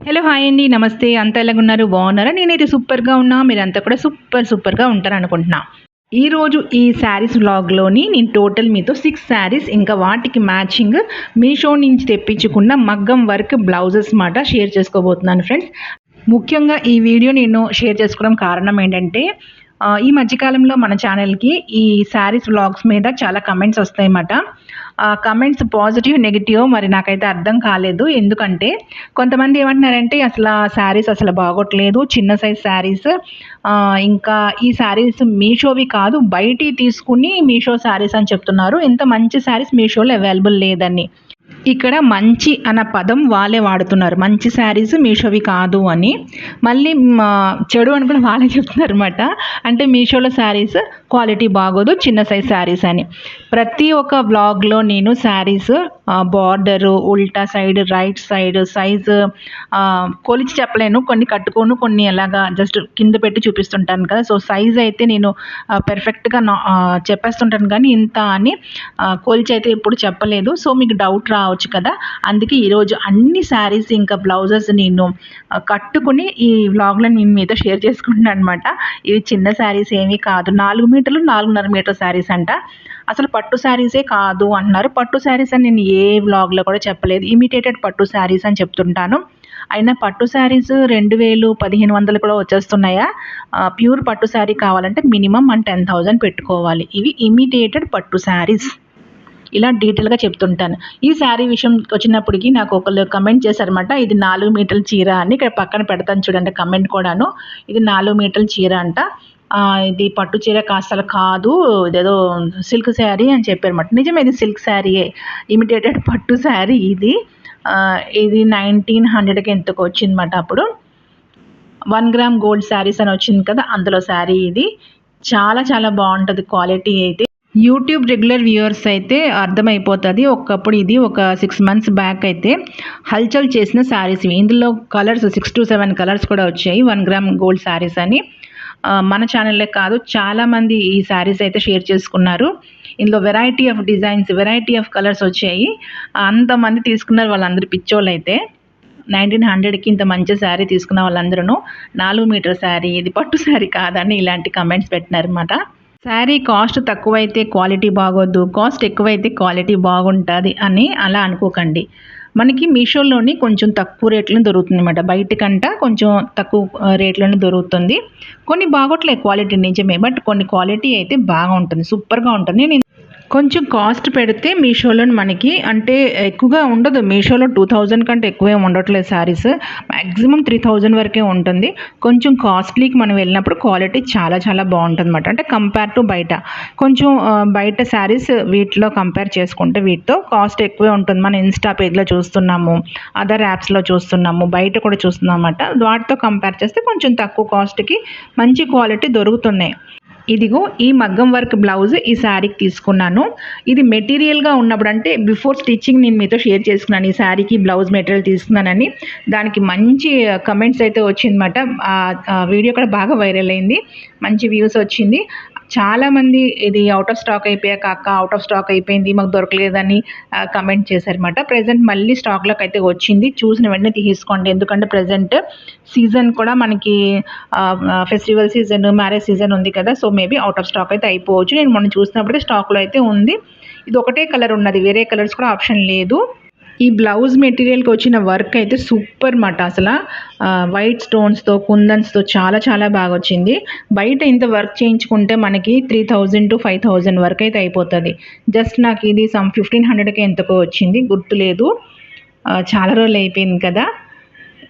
Hello hi అండి నమస్తే అంతా ఎలాగున్నారు బాగున్నారా నేనైతే సూపర్గా ఉన్నా మీరంతా కూడా సూపర్గా ఉంటారనుకుంటున్నా ఈరోజు ఈ శారీస్ వ్లాగ్లోని నేను టోటల్ మీతో 6 శారీస్ ఇంకా వాటికి మ్యాచింగ్ మీషో నుంచి తెప్పించుకున్న మగ్గం వర్క్ బ్లౌజెస్ మాట షేర్ చేసుకోబోతున్నాను ఫ్రెండ్స్. ముఖ్యంగా ఈ వీడియో నేను షేర్ చేసుకోవడం కారణం ఏంటంటే ఈ మధ్యకాలంలో మన ఛానల్కి ఈ శారీస్ వ్లాగ్స్ మీద చాలా కమెంట్స్ వస్తాయన్నమాట. కమెంట్స్ పాజిటివ్ నెగిటివ్ మరి నాకైతే అర్థం కాలేదు. ఎందుకంటే కొంతమంది ఏమంటున్నారంటే అసలు శారీస్ అసలు బాగోట్లేదు, చిన్న సైజ్ శారీస్, ఇంకా ఈ శారీస్ మీషోవి కాదు బయటివి తీసుకుని మీషో శారీస్ అని చెప్తున్నారు. ఇంత మంచి శారీస్ మీషోలో అవైలబుల్ లేదని. ఇక్కడ మంచి అన్న పదం వాళ్ళే వాడుతున్నారు, మంచి శారీస్ మీషోవి కాదు అని. మళ్ళీ చెడు అని కూడా వాళ్ళే చెప్తున్నారు అనమాట. అంటే మీషోలో శారీస్ క్వాలిటీ బాగోదు, చిన్న సైజ్ శారీస్ అని. ప్రతి ఒక్క బ్లాగ్లో నేను శారీస్ బార్డరు, ఉల్టా సైడ్, రైట్ సైడ్, సైజు కొలిచి చెప్పలేను, కొన్ని కట్టుకోను, కొన్ని అలాగా జస్ట్ కింద పెట్టి చూపిస్తుంటాను కదా. సో సైజ్ అయితే నేను పెర్ఫెక్ట్గా చెప్పేస్తుంటాను కానీ ఇంత అని కొలిచి అయితే ఎప్పుడు చెప్పలేదు. సో మీకు డౌట్ రావచ్చు కదా, అందుకే ఈరోజు అన్ని శారీస్ ఇంకా బ్లౌజెస్ నేను కట్టుకుని ఈ వ్లాగ్లో నేను మీతో షేర్ చేసుకుంటున్నాను అనమాట. ఇవి చిన్న శారీస్ ఏమీ కాదు, 4 మీటర్లు 4.5 మీటర్ శారీస్ అంట. అసలు పట్టు శారీసే కాదు అంటున్నారు. పట్టు శారీస్ అని నేను ఏ వ్లాగ్లో కూడా చెప్పలేదు, ఇమిటేటెడ్ పట్టు శారీస్ అని చెప్తుంటాను. అయినా పట్టు శారీస్ 2000 1500 కూడా వచ్చేస్తున్నాయా? ప్యూర్ పట్టు శారీ కావాలంటే మినిమం 10,000 పెట్టుకోవాలి. ఇవి ఇమిటేటెడ్ పట్టు శారీస్, ఇలా డీటెయిల్గా చెప్తుంటాను. ఈ శారీ విషయం వచ్చినప్పటికీ నాకు ఒకళ్ళు కమెంట్ చేశారన్నమాట, ఇది 4 మీటర్ల చీర అని. ఇక్కడ పక్కన పెడతాను చూడండి కమెంట్ కూడాను. ఇది 4 మీటర్ల చీర అంట, ఇది పట్టు చీర అసలు కాదు, ఇదేదో సిల్క్ శారీ అని చెప్పారన్నమాట. నిజమే, ఇది సిల్క్ శారీయే, ఇమిటేటెడ్ పట్టు శారీ ఇది. ఇది 1900కి ఎంతకు వచ్చిందన్నమాట. అప్పుడు 1 గ్రామ్ గోల్డ్ శారీస్ అని వచ్చింది కదా, అందులో శారీ ఇది. చాలా చాలా బాగుంటుంది క్వాలిటీ అయితే. యూట్యూబ్ రెగ్యులర్ వ్యూవర్స్ అయితే అర్థమైపోతుంది. ఒకప్పుడు ఇది ఒక 6 మంత్స్ బ్యాక్ అయితే హల్చల్ చేసిన శారీస్. ఇందులో కలర్స్ 6 to 7 కలర్స్ కూడా వచ్చాయి. 1 గ్రామ్ గోల్డ్ శారీస్ అని మన ఛానల్లే కాదు చాలామంది ఈ శారీస్ అయితే షేర్ చేసుకున్నారు. ఇందులో variety of designs, variety of colours వచ్చాయి. అంతమంది తీసుకున్నారు, వాళ్ళందరూ పిచ్చోళ్ళు అయితే. 1900కి ఇంత మంచి శారీ తీసుకున్న వాళ్ళందరూ 4 మీటర్ శారీ, ఇది పట్టు శారీ కాదని ఇలాంటి కమెంట్స్ పెట్టినారన్నమాట. శారీ కాస్ట్ తక్కువైతే క్వాలిటీ బాగోద్దు, కాస్ట్ ఎక్కువైతే క్వాలిటీ బాగుంటుంది అని అలా అనుకోకండి. మనకి మీషోలోని కొంచెం తక్కువ రేట్లోనే దొరుకుతుంది అన్నమాట, బయటకంట కొంచెం తక్కువ రేట్లోనే దొరుకుతుంది. కొన్ని బాగోట్లేదు క్వాలిటీ నిజమే, బట్ కొన్ని క్వాలిటీ అయితే బాగా ఉంటుంది, సూపర్గా ఉంటుంది. నేను కొంచెం కాస్ట్ పెడితే మీషోలో మనకి అంటే ఎక్కువగా ఉండదు. మీషోలో 2000 కంటే ఎక్కువే ఉండట్లేదు శారీస్, మ్యాక్సిమం 3000 వరకే ఉంటుంది. కొంచెం కాస్ట్లీకి మనం వెళ్ళినప్పుడు క్వాలిటీ చాలా చాలా బాగుంటుంది అన్నమాట. అంటే కంపేర్ టు బయట కొంచెం బయట శారీస్ వీటిలో కంపేర్ చేసుకుంటే వీటితో కాస్ట్ ఎక్కువే ఉంటుంది. మనం ఇన్స్టా పేజ్లో చూస్తున్నాము, అదర్ యాప్స్లో చూస్తున్నాము, బయట కూడా చూస్తున్నాం అన్నమాట. వాటితో కంపేర్ చేస్తే కొంచెం తక్కువ కాస్ట్కి మంచి క్వాలిటీ దొరుకుతున్నాయి. ఇదిగో ఈ మగ్గం వర్క్ బ్లౌజ్ ఈ శారీకి తీసుకున్నాను. ఇది మెటీరియల్గా ఉన్నప్పుడు అంటే బిఫోర్ స్టిచ్చింగ్ నేను మీతో షేర్ చేసుకున్నాను, ఈ శారీకి బ్లౌజ్ మెటీరియల్ తీసుకున్నానని. దానికి మంచి కమెంట్స్ అయితే వచ్చిందన్నమాట. వీడియో కూడా బాగా వైరల్ అయింది, మంచి వ్యూస్ వచ్చింది. చాలామంది ఇది అవుట్ ఆఫ్ స్టాక్ అయిపోయాక అక్క అవుట్ ఆఫ్ స్టాక్ అయిపోయింది మాకు దొరకలేదని కమెంట్ చేశారన్నమాట. ప్రజెంట్ మళ్ళీ స్టాక్లోకి అయితే వచ్చింది, చూసిన వెంటనే తీసుకోండి. ఎందుకంటే ప్రజెంట్ సీజన్ కూడా మనకి ఫెస్టివల్ సీజన్, మ్యారేజ్ సీజన్ ఉంది కదా. So maybe out of stock అయితే అయిపోవచ్చు. నేను మొన్న చూసినప్పుడే స్టాక్లో అయితే ఉంది. ఇది ఒకటే కలర్ ఉన్నది, వేరే కలర్స్ కూడా ఆప్షన్ లేదు. ఈ బ్లౌజ్ మెటీరియల్కి వచ్చిన వర్క్ అయితే సూపర్ మాట. అసలు వైట్ స్టోన్స్తో, కుందన్స్తో చాలా చాలా బాగా వచ్చింది. బయట ఇంత వర్క్ చేయించుకుంటే మనకి 3000 to 5000 వరకు అయితే అయిపోతుంది. జస్ట్ నాకు ఇది సమ్ 1500కి ఎంతకో వచ్చింది, గుర్తులేదు, చాలా రోజులు అయిపోయింది కదా.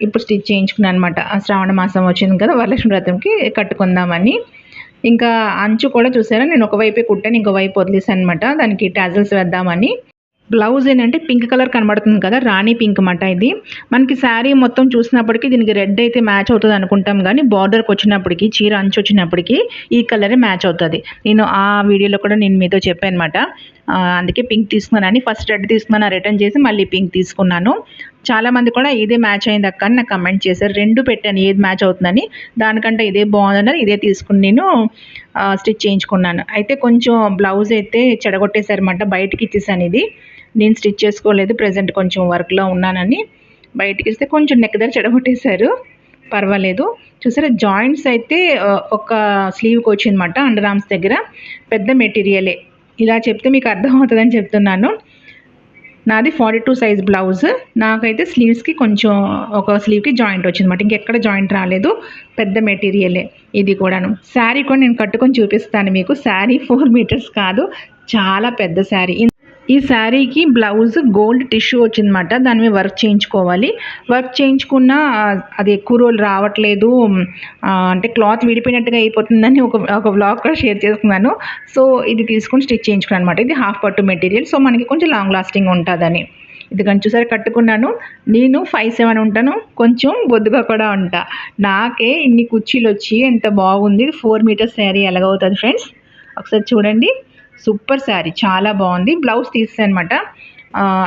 ఇప్పుడు స్టిచ్ చేయించుకున్నాను అనమాట. శ్రావణ మాసం వచ్చింది కదా, వరలక్ష్మి వ్రతంకి కట్టుకుందామని. ఇంకా అంచు కూడా చూసారా, నేను ఒకవైపే కుట్టాను, ఇంకోవైపు వదిలేసాను అనమాట, దానికి టాజల్స్ వేద్దామని. బ్లౌజ్ ఏంటంటే పింక్ కలర్ కనబడుతుంది కదా, రాణి పింక్ మాట. ఇది మనకి శారీ మొత్తం చూసినప్పటికీ దీనికి రెడ్ అయితే మ్యాచ్ అవుతుంది అనుకుంటాం, కానీ బార్డర్కి వచ్చినప్పటికీ, చీర అంచు వచ్చినప్పటికీ ఈ కలరే మ్యాచ్ అవుతుంది. నేను ఆ వీడియోలో కూడా నేను మీతో చెప్పాను అనమాట. అందుకే పింక్ తీసుకున్నానని. ఫస్ట్ రెడ్ తీసుకున్నాను, రిటర్న్ చేసి మళ్ళీ పింక్ తీసుకున్నాను. చాలామంది కూడా ఇదే మ్యాచ్ అయింది అక్క అని నాకు కమెంట్ చేశారు. 2 పెట్టాను ఏది మ్యాచ్ అవుతుందని, దానికంటే ఇదే బాగుందని ఇదే తీసుకుని నేను స్టిచ్ చేయించుకున్నాను. అయితే కొంచెం బ్లౌజ్ అయితే చెడగొట్టేశారన్నమాట, బయటికి ఇచ్చేసాను. ఇది నేను స్టిచ్ చేసుకోలేదు, ప్రజెంట్ కొంచెం వర్క్లో ఉన్నానని. బయటికి ఇస్తే కొంచెం నెక్ దగ్గర చెడగొట్టేశారు, పర్వాలేదు. చూసారా జాయింట్స్ అయితే ఒక స్లీవ్కి వచ్చిందన్నమాట, అండర్ ఆర్మ్స్ దగ్గర. పెద్ద మెటీరియలే, ఇలా చెప్తే మీకు అర్థమవుతుందని చెప్తున్నాను. నాది 42 సైజ్ బ్లౌజ్. నాకైతే స్లీవ్స్కి కొంచెం ఒక స్లీవ్కి జాయింట్ వచ్చిందన్నమాట, ఇంకెక్కడ జాయింట్ రాలేదు. పెద్ద మెటీరియలే ఇది కూడాను. శారీ కూడా నేను కట్టుకొని చూపిస్తాను మీకు. శారీ 4 మీటర్స్ కాదు, చాలా పెద్ద శారీ. ఈ శారీకి బ్లౌజ్ గోల్డ్ టిష్యూ వచ్చిందన్నమాట, దాని మీద వర్క్ చేయించుకోవాలి. వర్క్ చేయించుకున్న అది ఎక్కువ రోజులు రావట్లేదు, అంటే క్లాత్ విడిపోయినట్టుగా అయిపోతుందని ఒక వ్లాగ్ కూడా షేర్ చేసుకున్నాను. సో ఇది తీసుకొని స్టిచ్ చేయించుకున్నాను అనమాట. ఇది హాఫ్ పట్టు మెటీరియల్, సో మనకి కొంచెం లాంగ్ లాస్టింగ్ ఉంటుందని. ఇది కానీ చూసారా కట్టుకున్నాను. నేను 5'7" ఉంటాను, కొంచెం బొద్దుగా కూడా ఉంటా. నాకే ఇన్ని కుర్చీలు వచ్చి ఎంత బాగుంది. 4 మీటర్స్ శారీ ఎలాగవుతుంది ఫ్రెండ్స్, ఒకసారి చూడండి. సూపర్ శారీ, చాలా బాగుంది. బ్లౌజ్ తీసేసాను అనమాట,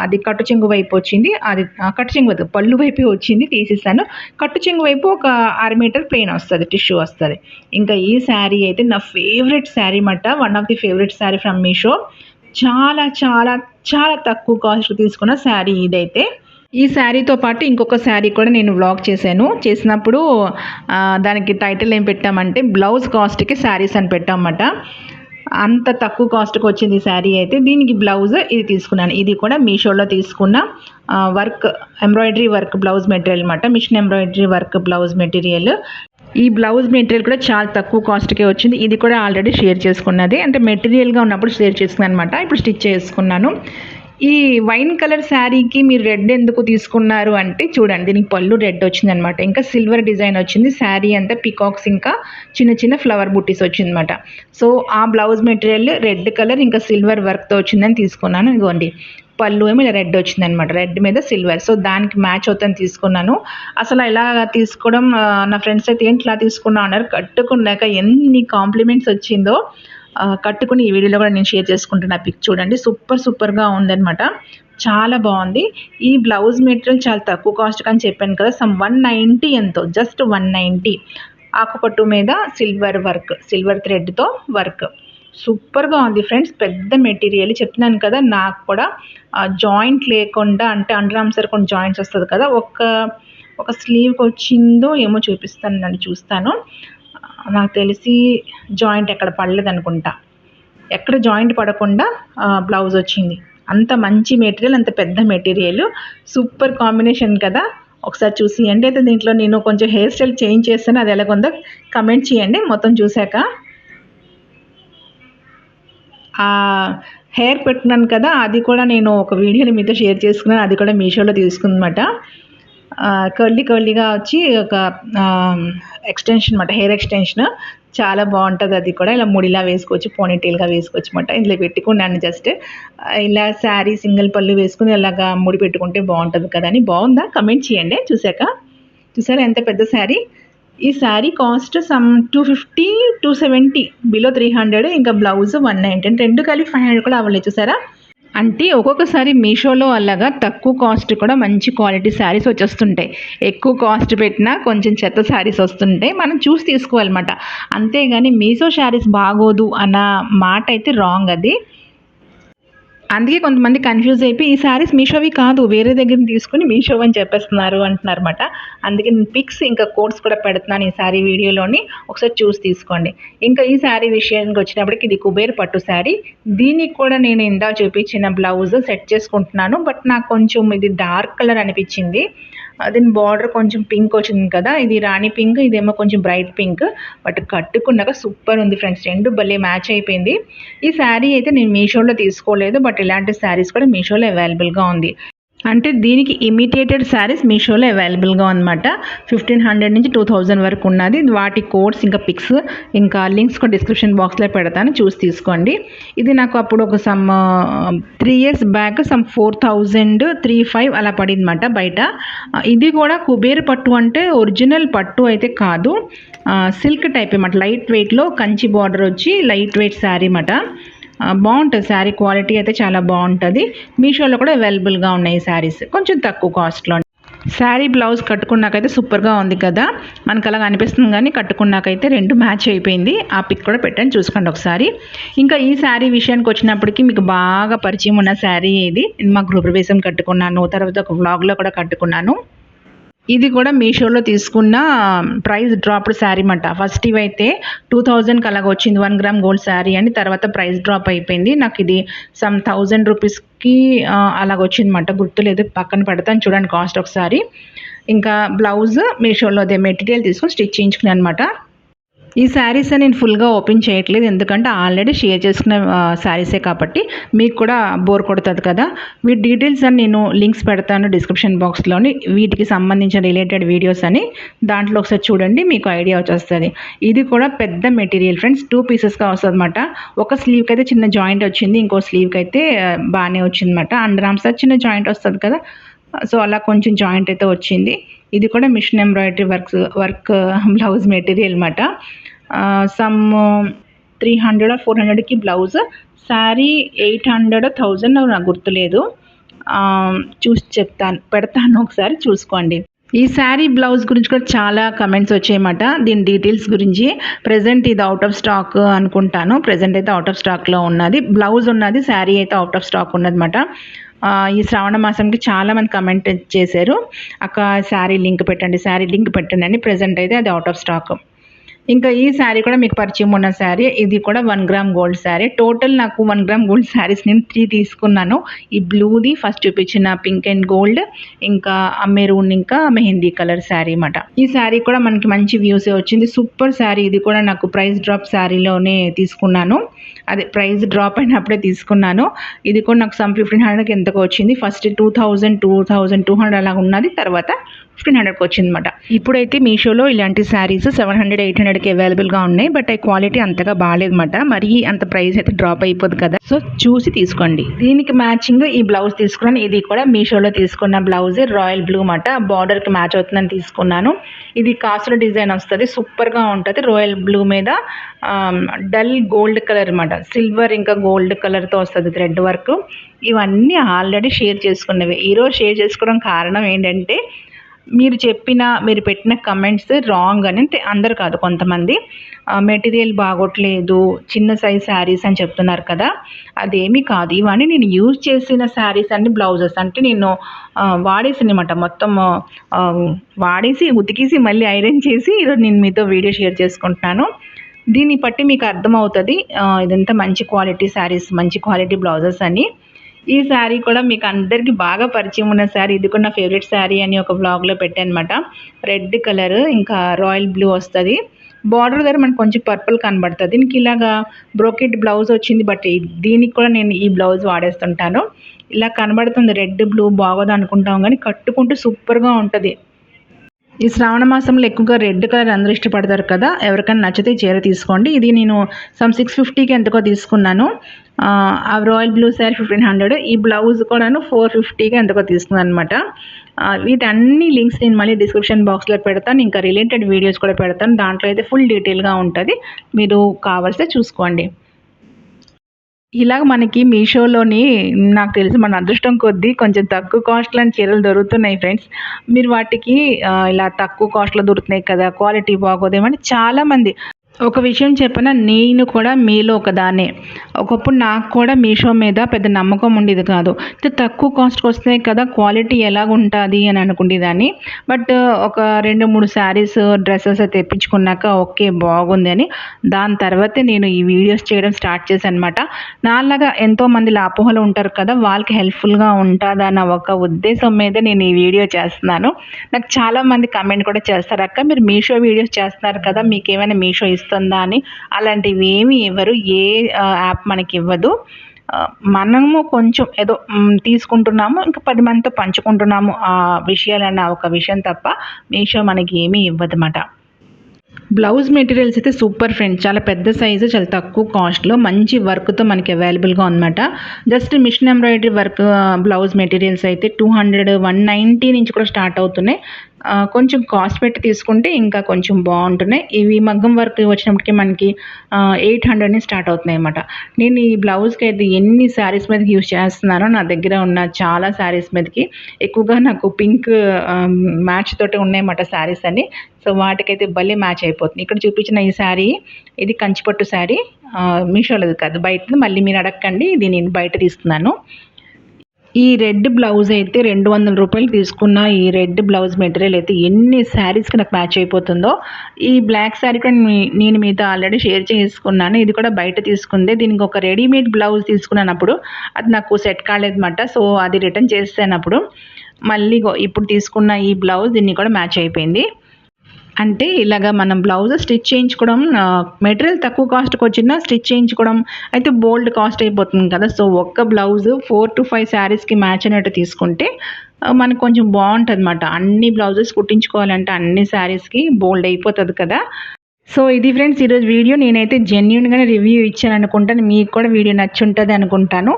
అది కట్టు చెంగు వైపు వచ్చింది. అది కట్టు చెంగు వైపు పళ్ళు వైపు వచ్చింది, తీసేసాను. కట్టు చెంగు వైపు ఒక 1/2 మీటర్ ప్లెయిన్ వస్తుంది, టిష్యూ వస్తుంది. ఇంకా ఈ శారీ అయితే నా ఫేవరెట్ శారీ అన్నమాట, one of the favourite sari from Meesho. చాలా చాలా చాలా తక్కువ కాస్ట్ తీసుకున్న శారీ ఇదైతే. ఈ శారీతో పాటు ఇంకొక శారీ కూడా నేను వ్లాగ్ చేసినప్పుడు దానికి టైటిల్ ఏం పెట్టామంటే బ్లౌజ్ కాస్ట్కి శారీస్ అని పెట్టామన్నమాట. అంత తక్కువ కాస్ట్కి వచ్చింది ఈ శారీ అయితే. దీనికి బ్లౌజ్ ఇది తీసుకున్నాను, ఇది కూడా మీషోలో తీసుకున్న work embroidery work blouse material అనమాట, machine embroidery work blouse material. ఈ బ్లౌజ్ మెటీరియల్ కూడా చాలా తక్కువ కాస్ట్కే వచ్చింది. ఇది కూడా ఆల్రెడీ షేర్ చేసుకున్నది, అంటే మెటీరియల్గా ఉన్నప్పుడు షేర్ చేసుకున్నాను అనమాట, ఇప్పుడు స్టిచ్ చేసుకున్నాను. ఈ వైన్ కలర్ శారీకి మీరు రెడ్ ఎందుకు తీసుకున్నారు అంటే చూడండి, దీనికి పళ్ళు రెడ్ వచ్చిందనమాట, ఇంకా సిల్వర్ డిజైన్ వచ్చింది. శారీ అంతా పికాక్స్ ఇంకా చిన్న చిన్న ఫ్లవర్ బుట్టీస్ వచ్చిందనమాట. సో ఆ బ్లౌజ్ మెటీరియల్ రెడ్ కలర్ ఇంకా సిల్వర్ వర్క్తో వచ్చిందని తీసుకున్నాను. ఇదిగోండి పళ్ళు ఏమో ఇలా రెడ్ వచ్చిందనమాట, రెడ్ మీద సిల్వర్. సో దానికి మ్యాచ్ అవుతుందని తీసుకున్నాను. అసలు ఇలా తీసుకోవడం, నా ఫ్రెండ్స్ అయితే ఏంటి ఇలా తీసుకున్నా అన్నారు. కట్టుకున్నాక ఎన్ని కాంప్లిమెంట్స్ వచ్చిందో. కట్టుకుని ఈ వీడియోలో కూడా నేను షేర్ చేసుకుంటున్నా, పిక్ చూడండి. సూపర్గా ఉందన్నమాట, చాలా బాగుంది. ఈ బ్లౌజ్ మెటీరియల్ చాలా తక్కువ కాస్ట్ అని చెప్పాను కదా, సమ్ 190 ఎంతో, జస్ట్ 190. ఆకుపట్టు మీద సిల్వర్ వర్క్, సిల్వర్ థ్రెడ్తో వర్క్, సూపర్గా ఉంది ఫ్రెండ్స్. పెద్ద మెటీరియల్ చెప్తున్నాను కదా, నాకు కూడా జాయింట్ లేకుండా, అంటే అండర్ ఆర్మ్స్ కొన్ని జాయింట్స్ వస్తుంది కదా, ఒక స్లీవ్కి వచ్చిందో ఏమో చూస్తాను. నాకు తెలిసి జాయింట్ ఎక్కడ పడలేదు అనుకుంటా, ఎక్కడ జాయింట్ పడకుండా బ్లౌజ్ వచ్చింది. అంత మంచి మెటీరియల్, అంత పెద్ద మెటీరియల్, సూపర్ కాంబినేషన్ కదా. ఒకసారి చూసి అంటే అయితే దీంట్లో నేను కొంచెం హెయిర్ స్టైల్ చేంజ్ చేస్తాను, అది ఎలాగుందో కమెంట్ చేయండి మొత్తం చూశాక. హెయిర్ పెట్టుకున్నాను కదా, అది కూడా నేను ఒక వీడియోని మీతో షేర్ చేసుకున్నాను, అది కూడా మీషోలో తీసుకుందన్నమాట. కర్లీగా వచ్చి ఒక ఎక్స్టెన్షన్ అనమాట, హెయిర్ ఎక్స్టెన్షన్, చాలా బాగుంటుంది. అది కూడా ఇలా ముడిలా వేసుకోవచ్చు, పోనీటైల్గా వేసుకోవచ్చు అనమాట. ఇందులో పెట్టుకున్నాను జస్ట్ ఇలా శారీ సింగిల్ పళ్ళు వేసుకుని అలాగా ముడి పెట్టుకుంటే బాగుంటుంది కదా అని. బాగుందా కమెంట్ చేయండి చూసారా ఎంత పెద్ద శారీ. ఈ శారీ కాస్ట్ సమ్ 250 270, బిలో 300, ఇంకా బ్లౌజ్ 190, రెండు కలిపి 500 కూడా అవ్వలేదు. చూసారా, అంటే ఒక్కొక్కసారి మీషోలో అలాగా తక్కువ కాస్ట్ కూడా మంచి క్వాలిటీ శారీస్ వచ్చేస్తుంటాయి. ఎక్కువ కాస్ట్ పెట్టినా కొంచెం చెత్త శారీస్ వస్తుంటాయి, మనం చూసి తీసుకోవాలన్నమాట. అంతేగాని మీషో శారీస్ బాగోదు అన్న మాట అయితే రాంగ్ అది. అందుకే కొంతమంది కన్ఫ్యూజ్ అయిపోయి ఈ శారీస్ మీషోవి కాదు, వేరే దగ్గర తీసుకుని మీషో అని చెప్పేస్తున్నారు అంటున్నారన్నమాట. అందుకే నేను పిక్స్ ఇంకా కోడ్స్ కూడా పెడుతున్నాను ఈ శారీ వీడియోలోని, ఒకసారి చూసి తీసుకోండి. ఇంకా ఈ శారీ విషయానికి వచ్చినప్పటికి ఇది కుబేర్ పట్టు శారీ. దీనికి కూడా నేను ఇందా చూపించిన బ్లౌజ్ సెట్ చేసుకుంటున్నాను, బట్ నాకు కొంచెం ఇది డార్క్ కలర్ అనిపించింది. దీని బార్డర్ కొంచెం పింక్ వచ్చింది కదా, ఇది రాణి పింక్, ఇదేమో కొంచెం బ్రైట్ పింక్, బట్ కట్టుకున్నాక సూపర్ ఉంది ఫ్రెండ్స్, రెండు భలే మ్యాచ్ అయిపోయింది. ఈ శారీ అయితే నేను మీషోలో తీసుకోలేదు, బట్ ఇలాంటి శారీస్ కూడా మీషోలో అవైలబుల్గా ఉంది. అంటే దీనికి ఇమిటేటెడ్ శారీస్ మీషోలో అవైలబుల్గా ఉందన్నమాట. 1500 నుంచి 2000 వరకు ఉన్నది. వాటి కోడ్స్ ఇంకా పిక్స్ ఇంకా లింక్స్ కూడా డిస్క్రిప్షన్ బాక్స్లో పెడతాను, చూసి తీసుకోండి. ఇది నాకు అప్పుడు ఒక సమ్ 3 years బ్యాక్ సమ్ 4035 అలా పడిందన్నమాట బయట. ఇది కూడా కుబేర్ పట్టు, అంటే ఒరిజినల్ పట్టు అయితే కాదు, సిల్క్ టైప్ అన్నమాట, లైట్ వెయిట్లో కంచి బార్డర్ వచ్చి లైట్ వెయిట్ శారీ అన్నమాట. బాగుంటుంది శారీ, క్వాలిటీ అయితే చాలా బాగుంటుంది. మీషోలో కూడా అవైలబుల్గా ఉన్నాయి శారీస్ కొంచెం తక్కువ కాస్ట్లో. శారీ బ్లౌజ్ కట్టుకున్నాకైతే సూపర్గా ఉంది కదా, మనకు అలాగ అనిపిస్తుంది. కానీ కట్టుకున్నాకైతే రెండు మ్యాచ్ అయిపోయింది. ఆ పిక్ కూడా పెట్టండి, చూసుకోండి ఒకసారి. ఇంకా ఈ శారీ విషయానికి వచ్చినప్పటికీ మీకు బాగా పరిచయం ఉన్న శారీ ఇది. మా గృహప్రవేశం కట్టుకున్నాను, తర్వాత ఒక వ్లాగ్లో కూడా కట్టుకున్నాను. ఇది కూడా మీషోలో తీసుకున్న ప్రైస్ డ్రాప్డ్ శారీ అన్నమాట. ఫస్ట్ ఇవైతే 2000కి అలాగ వచ్చింది 1 గ్రామ్ గోల్డ్ శారీ అని. తర్వాత ప్రైస్ డ్రాప్ అయిపోయింది. నాకు ఇది సమ్ 1000 రూపీస్కి అలాగ వచ్చిందన్నమాట. గుర్తులేదు, పక్కన పెడతాను చూడండి కాస్ట్ ఒకసారి. ఇంకా బ్లౌజ్ మీషోలో అదే మెటీరియల్ తీసుకొని స్టిచ్ చేయించుకున్నాను అనమాట. ఈ శారీస్ నేను ఫుల్గా ఓపెన్ చేయట్లేదు, ఎందుకంటే ఆల్రెడీ షేర్ చేసుకున్న శారీసే కాబట్టి మీకు కూడా బోర్ కొడుతుంది కదా. వీటి డీటెయిల్స్ అని నేను లింక్స్ పెడతాను డిస్క్రిప్షన్ బాక్స్లోని, వీటికి సంబంధించిన రిలేటెడ్ వీడియోస్ అని. దాంట్లో ఒకసారి చూడండి, మీకు ఐడియా వచ్చేస్తుంది. ఇది కూడా పెద్ద మెటీరియల్ ఫ్రెండ్స్, 2 పీసెస్గా వస్తుంది అనమాట. ఒక స్లీవ్కి అయితే చిన్న జాయింట్ వచ్చింది, ఇంకో స్లీవ్కి అయితే బాగానే వచ్చింది అనమాట. అండర్ ఆర్మ్స్ చిన్న జాయింట్ వస్తుంది కదా, సో అలా కొంచెం జాయింట్ అయితే వచ్చింది. ఇది కూడా machine embroidery work blouse material అనమాట. సమ్ 300 or 400కి బ్లౌజ్, శారీ 800 or 1000 నాకు గుర్తులేదు, చూసి పెడతాను ఒకసారి చూసుకోండి. ఈ శారీ బ్లౌజ్ గురించి కూడా చాలా కమెంట్స్ వచ్చాయన్నమాట. దీని డీటెయిల్స్ గురించి. ప్రజెంట్ ఇది అవుట్ ఆఫ్ స్టాక్ అనుకుంటాను, ప్రజెంట్ అయితే అవుట్ ఆఫ్ స్టాక్లో ఉన్నది. బ్లౌజ్ ఉన్నది, శారీ అయితే అవుట్ ఆఫ్ స్టాక్ ఉన్నదన్నమాట. ఈ శ్రావణ మాసంకి చాలామంది కమెంట్ చేశారు, అక్క శారీ లింక్ పెట్టండి అని. ప్రజెంట్ అయితే అది అవుట్ ఆఫ్ స్టాక్. ఇంకా ఈ శారీ కూడా మీకు పరిచయం ఉన్న శారీ. ఇది కూడా 1 గ్రామ్ గోల్డ్ శారీ. టోటల్ నాకు 1 గ్రామ్ గోల్డ్ శారీస్ నేను 3 తీసుకున్నాను. ఈ బ్లూది ఫస్ట్ చూపించిన పింక్ అండ్ గోల్డ్, ఇంకా మెరూన్, ఇంకా మెహందీ కలర్ శారీ అన్నమాట. ఈ శారీ కూడా మనకి మంచి వ్యూసే వచ్చింది, సూపర్ శారీ. ఇది కూడా నాకు ప్రైస్ డ్రాప్ శారీలోనే తీసుకున్నాను, అదే ప్రైస్ డ్రాప్ అయినప్పుడే తీసుకున్నాను. ఇది కూడా నాకు సమ్ 1500కి ఎంతకో వచ్చింది. ఫస్ట్ 2200 అలా ఉన్నది, తర్వాత 1500కి వచ్చిందన్నమాట. ఇప్పుడైతే మీషోలో ఇలాంటి శారీస్ 700, 800కి అవైలబుల్గా ఉన్నాయి. బట్ ఆ క్వాలిటీ అంతగా బాగాలేదన్నమాట. మరి అంత ప్రైస్ అయితే డ్రాప్ అయిపోదు కదా, సో చూసి తీసుకోండి. దీనికి మ్యాచింగ్ ఈ బ్లౌజ్ తీసుకున్నాను. ఇది కూడా మీషోలో తీసుకున్న బ్లౌజ్, రాయల్ బ్లూ అన్నమాట. బార్డర్కి మ్యాచ్ అవుతుందని తీసుకున్నాను. ఇది కాసుల డిజైన్ వస్తుంది, సూపర్గా ఉంటుంది. రాయల్ బ్లూ మీద డల్ గోల్డ్ కలర్ అన్నమాట, సిల్వర్ ఇంకా గోల్డ్ కలర్తో వస్తుంది థ్రెడ్ వర్క్. ఇవన్నీ ఆల్రెడీ షేర్ చేసుకున్నవి. ఈరోజు షేర్ చేసుకోవడం కారణం ఏంటంటే, మీరు పెట్టిన కమెంట్స్ రాంగ్ అని. అందరు కాదు, కొంతమంది మెటీరియల్ బాగోట్లేదు, చిన్న సైజ్ శారీస్ అని చెప్తున్నారు కదా, అదేమీ కాదు. ఇవన్నీ నేను యూజ్ చేసిన శారీస్ అన్ని బ్లౌజెస్. అంటే నేను వాడేసి అనమాట, మొత్తం వాడేసి ఉతికేసి మళ్ళీ ఐరన్ చేసి ఈరోజు నేను మీతో వీడియో షేర్ చేసుకుంటున్నాను. దీన్ని బట్టి మీకు అర్థమవుతుంది ఇదంతా మంచి క్వాలిటీ శారీస్, మంచి క్వాలిటీ బ్లౌజెస్ అని. ఈ శారీ కూడా మీకు అందరికీ బాగా పరిచయం ఉన్న శారీ. ఇది కూడా నా ఫేవరెట్ శారీ అని ఒక వ్లాగ్లో పెట్టాను అనమాట. రెడ్ కలర్ ఇంకా రాయల్ బ్లూ వస్తుంది. బార్డర్ దగ్గర మనకు కొంచెం పర్పుల్ కనబడుతుంది. దీనికి ఇలాగా బ్రోకెట్ బ్లౌజ్ వచ్చింది, బట్ దీనికి కూడా నేను ఈ బ్లౌజ్ వాడేస్తుంటాను. ఇలా కనబడుతుంది రెడ్ బ్లూ, బాగోదు అనుకుంటాం, కానీ కట్టుకుంటే సూపర్గా ఉంటుంది. ఈ శ్రావణ మాసంలో ఎక్కువగా రెడ్ కలర్ అందరూ ఇష్టపడతారు కదా, ఎవరికైనా నచ్చితే చీర తీసుకోండి. ఇది నేను సమ్ 650కి ఎంతకో తీసుకున్నాను. ఆ రాయల్ బ్లూ శారీ 1500, ఈ బ్లౌజ్ కూడాను 450కి ఎంతకో తీసుకున్నాను అనమాట. వీటన్ని లింక్స్ నేను మళ్ళీ డిస్క్రిప్షన్ బాక్స్లో పెడతాను, ఇంకా రిలేటెడ్ వీడియోస్ కూడా పెడతాను. దాంట్లో అయితే ఫుల్ డీటెయిల్గా ఉంటుంది, మీరు కావాల్సితే చూసుకోండి. ఇలాగ మనకి మీషోలోని నాకు తెలిసి మన అదృష్టం కొద్దీ కొంచెం తక్కువ కాస్ట్లోని చీరలు దొరుకుతున్నాయి ఫ్రెండ్స్. మీరు వాటికి ఇలా తక్కువ కాస్ట్లో దొరుకుతున్నాయి కదా, క్వాలిటీ బాగోదేమని చాలామంది. ఒక విషయం చెప్పనా, నేను కూడా మీలో ఒకదాన్నే. ఒకప్పుడు నాకు కూడా మీషో మీద పెద్ద నమ్మకం ఉండేది కాదు. తక్కువ కాస్ట్కి వస్తాయి కదా, క్వాలిటీ ఎలాగుంటుంది అని అనుకునేదాన్ని. బట్ ఒక 2-3 శారీస్, డ్రెస్సెస్ తెప్పించుకున్నాక ఓకే బాగుంది అని, దాని తర్వాతే నేను ఈ వీడియోస్ చేయడం స్టార్ట్ చేశాను అనమాట. నాలాగా ఎంతోమంది అపోహలు ఉంటారు కదా, వాళ్ళకి హెల్ప్ఫుల్గా ఉంటుందన్న ఒక ఉద్దేశం మీద నేను ఈ వీడియో చేస్తున్నాను. నాకు చాలామంది కమెంట్ కూడా చేస్తారు, అక్క మీరు మీషో వీడియోస్ చేస్తున్నారు కదా, మీకు ఏమైనా మీషో ఇస్తుందా అని. అలాంటివి ఏమీ ఇవ్వరు, ఏ యాప్ మనకి ఇవ్వదు. మనము కొంచెం ఏదో తీసుకుంటున్నాము, ఇంకా 10 మందితో పంచుకుంటున్నాము ఆ విషయాలన్న ఒక విషయం తప్ప మీషో మనకి ఏమీ ఇవ్వదన్నమాట. బ్లౌజ్ మెటీరియల్స్ అయితే సూపర్ ఫ్రెండ్స్, చాలా పెద్ద సైజు, చాలా తక్కువ కాస్ట్లో మంచి వర్క్తో మనకి అవైలబుల్గా ఉందన్నమాట. Just machine embroidery work blouse materials అయితే 200, 190 నుంచి కూడా స్టార్ట్ అవుతున్నాయి. కొంచెం కాస్ట్ పెట్టి తీసుకుంటే ఇంకా కొంచెం బాగుంటున్నాయి. ఇవి మగ్గం వర్క్ వచ్చినప్పటికి మనకి 800 స్టార్ట్ అవుతున్నాయి అన్నమాట. నేను ఈ బ్లౌజ్కి అయితే ఎన్ని శారీస్ మీదకి యూజ్ చేస్తున్నానో నా దగ్గర ఉన్న చాలా శారీస్ మీదకి ఎక్కువగా నాకు పింక్ మ్యాచ్ తోటి ఉన్నాయన్నమాట శారీస్ అన్ని. సో వాటికైతే భలే మ్యాచ్ అయిపోతుంది. ఇక్కడ చూపించిన ఈ శారీ ఇది కంచిపట్టు శారీ, మీషోలోది కాదు, బయటది. మళ్ళీ మీరు అడగండి, ఇది నేను బయట తీసుకున్నాను. ఈ రెడ్ బ్లౌజ్ అయితే 200 రూపాయలు తీసుకున్న ఈ రెడ్ బ్లౌజ్ మెటీరియల్ అయితే ఎన్ని శారీస్కి నాకు మ్యాచ్ అయిపోతుందో. ఈ బ్లాక్ శారీ కూడా నేను మీతో ఆల్రెడీ షేర్ చేసుకున్నాను. ఇది కూడా బయట తీసుకుందే. దీనికి ఒక రెడీమేడ్ బ్లౌజ్ తీసుకున్నప్పుడు అది నాకు సెట్ కాలేదన్నమాట. సో అది రిటర్న్ చేసేనప్పుడు మళ్ళీ ఇప్పుడు తీసుకున్న ఈ బ్లౌజ్ దీన్ని కూడా మ్యాచ్ అయిపోయింది. అంటే ఇలాగ మనం బ్లౌజ్ స్టిచ్ చేయించుకోవడం, మెటీరియల్ తక్కువ కాస్ట్కి వచ్చినా స్టిచ్ చేయించుకోవడం అయితే బోల్డ్ కాస్ట్ అయిపోతుంది కదా. సో ఒక్క బ్లౌజ్ 4 to 5 శారీస్కి మ్యాచ్ అయినట్టు తీసుకుంటే మనకు కొంచెం బాగుంటుంది అన్నమాట. అన్ని బ్లౌజెస్ కుట్టించుకోవాలంటే అన్ని శారీస్కి బోల్డ్ అయిపోతుంది కదా. సో ఇది ఫ్రెండ్స్ ఈరోజు వీడియో. నేనైతే జెన్యూన్గానే రివ్యూ ఇచ్చాను అనుకుంటాను. మీకు కూడా వీడియో నచ్చుంటుంది అనుకుంటాను.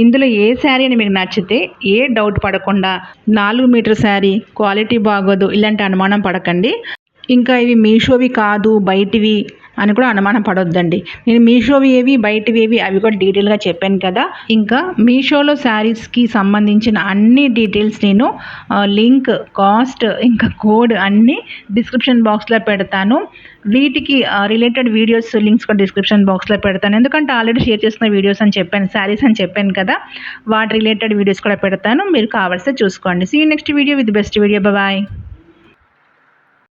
ఇందులో ఏ శారీ అని మీకు నచ్చితే ఏ డౌట్ పడకుండా 4 మీటర్ శారీ క్వాలిటీ బాగోదు ఇలాంటి అనుమానం పడకండి. ఇంకా ఇవి మీషోవి కాదు బయటివి అని కూడా అనుమానం పడొద్దండి. నేను మీషోవి ఏవి బయటివి ఏవి అవి కూడా డీటెయిల్గా చెప్పాను కదా. ఇంకా మీషోలో శారీస్కి సంబంధించిన అన్ని డీటెయిల్స్ నేను లింక్, కాస్ట్, ఇంకా కోడ్ అన్నీ డిస్క్రిప్షన్ బాక్స్లో పెడతాను. వీటికి రిలేటెడ్ వీడియోస్ లింక్స్ కూడా డిస్క్రిప్షన్ బాక్స్లో పెడతాను. ఎందుకంటే ఆల్రెడీ షేర్ చేసిన వీడియోస్ అని చెప్పాను, శారీస్ అని చెప్పాను కదా, వాటి రిలేటెడ్ వీడియోస్ కూడా పెడతాను. మీరు కావాల్సి చూసుకోండి. See you next video with best video. Bye.